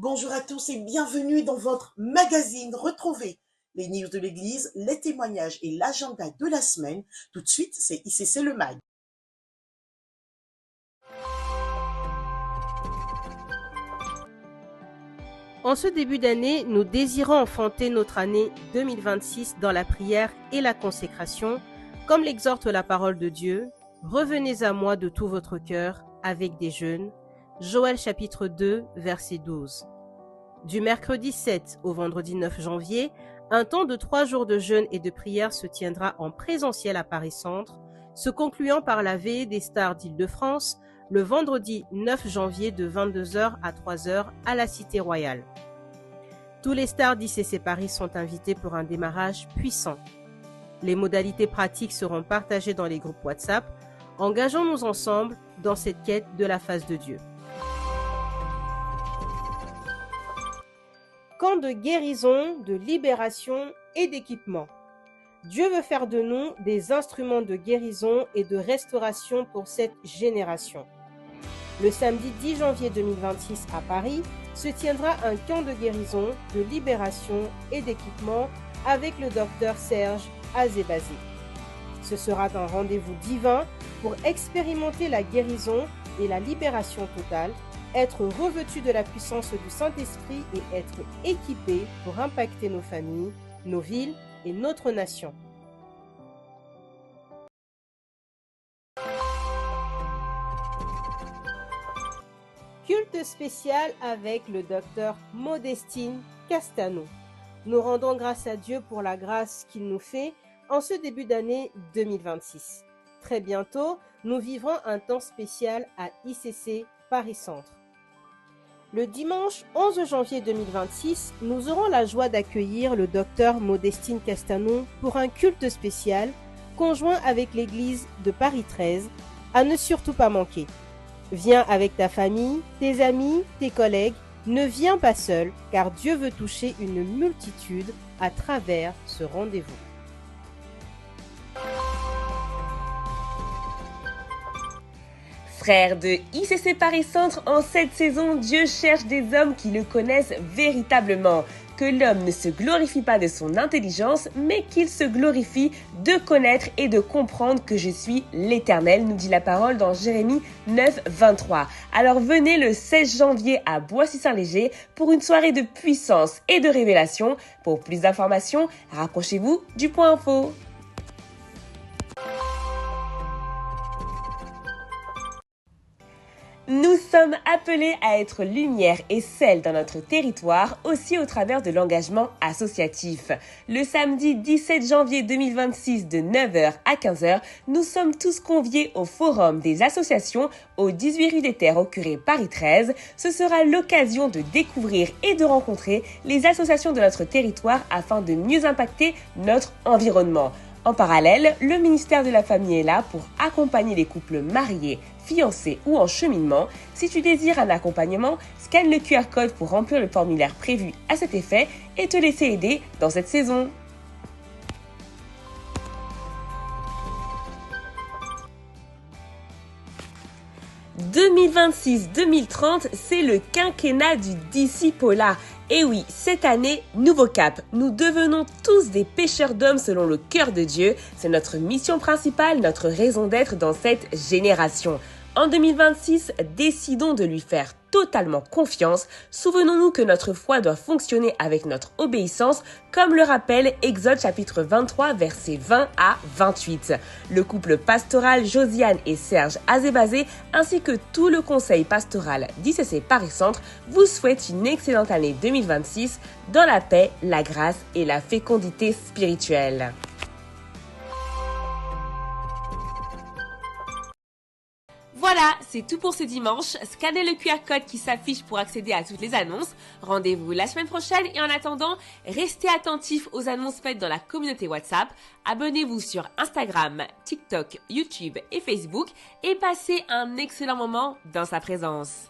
Bonjour à tous et bienvenue dans votre magazine. Retrouvez les news de l'église, les témoignages et l'agenda de la semaine. Tout de suite, c'est ICC le Mag. En ce début d'année, nous désirons enfanter notre année 2026 dans la prière et la consécration, comme l'exhorte la parole de Dieu. Revenez à moi de tout votre cœur avec des jeûnes. Joël chapitre 2, verset 12. Du mercredi 7 au vendredi 9 janvier, un temps de 3 jours de jeûne et de prière se tiendra en présentiel à Paris Centre, se concluant par la veillée des stars d'Île-de-France, le vendredi 9 janvier de 22h à 3h à la Cité Royale. Tous les stars d'ICC Paris sont invités pour un démarrage puissant. Les modalités pratiques seront partagées dans les groupes WhatsApp. Engageons-nous ensemble dans cette quête de la face de Dieu. Camp de guérison, de libération et d'équipement. Dieu veut faire de nous des instruments de guérison et de restauration pour cette génération. Le samedi 10 janvier 2026 à Paris se tiendra un camp de guérison, de libération et d'équipement avec le docteur Serge Azebazé. Ce sera un rendez-vous divin pour expérimenter la guérison et la libération totale, être revêtu de la puissance du Saint-Esprit et être équipé pour impacter nos familles, nos villes et notre nation. Culte spécial avec le docteur Modestine Castano. Nous rendons grâce à Dieu pour la grâce qu'il nous fait en ce début d'année 2026. Très bientôt, nous vivrons un temps spécial à ICC Paris Centre. Le dimanche 11 janvier 2026, nous aurons la joie d'accueillir le docteur Modestine Castano pour un culte spécial conjoint avec l'église de Paris 13, à ne surtout pas manquer. Viens avec ta famille, tes amis, tes collègues, ne viens pas seul car Dieu veut toucher une multitude à travers ce rendez-vous. Frères de ICC Paris Centre, en cette saison, Dieu cherche des hommes qui le connaissent véritablement. Que l'homme ne se glorifie pas de son intelligence, mais qu'il se glorifie de connaître et de comprendre que je suis l'Éternel, nous dit la parole dans Jérémie 9, 23. Alors venez le 16 janvier à Boissy-Saint-Léger pour une soirée de puissance et de révélation. Pour plus d'informations, rapprochez-vous du Point Info. Nous sommes appelés à être lumière et sel dans notre territoire, aussi au travers de l'engagement associatif. Le samedi 17 janvier 2026 de 9h à 15h, nous sommes tous conviés au Forum des associations au 18 rue des Terres au Curé Paris 13. Ce sera l'occasion de découvrir et de rencontrer les associations de notre territoire afin de mieux impacter notre environnement. En parallèle, le ministère de la Famille est là pour accompagner les couples mariés, fiancés ou en cheminement. Si tu désires un accompagnement, scanne le QR code pour remplir le formulaire prévu à cet effet et te laisser aider dans cette saison. « 2026-2030, c'est le quinquennat du discipolat. Et oui, cette année, nouveau cap. Nous devenons tous des pêcheurs d'hommes selon le cœur de Dieu. C'est notre mission principale, notre raison d'être dans cette génération. En 2026, décidons de lui faire totalement confiance. Souvenons-nous que notre foi doit fonctionner avec notre obéissance, comme le rappelle Exode chapitre 23, versets 20 à 28. Le couple pastoral Josiane et Serge Azebazé, ainsi que tout le conseil pastoral d'ICC Paris Centre, vous souhaite une excellente année 2026 dans la paix, la grâce et la fécondité spirituelle. Voilà, c'est tout pour ce dimanche. Scannez le QR code qui s'affiche pour accéder à toutes les annonces. Rendez-vous la semaine prochaine et en attendant, restez attentifs aux annonces faites dans la communauté WhatsApp. Abonnez-vous sur Instagram, TikTok, YouTube et Facebook et passez un excellent moment dans sa présence.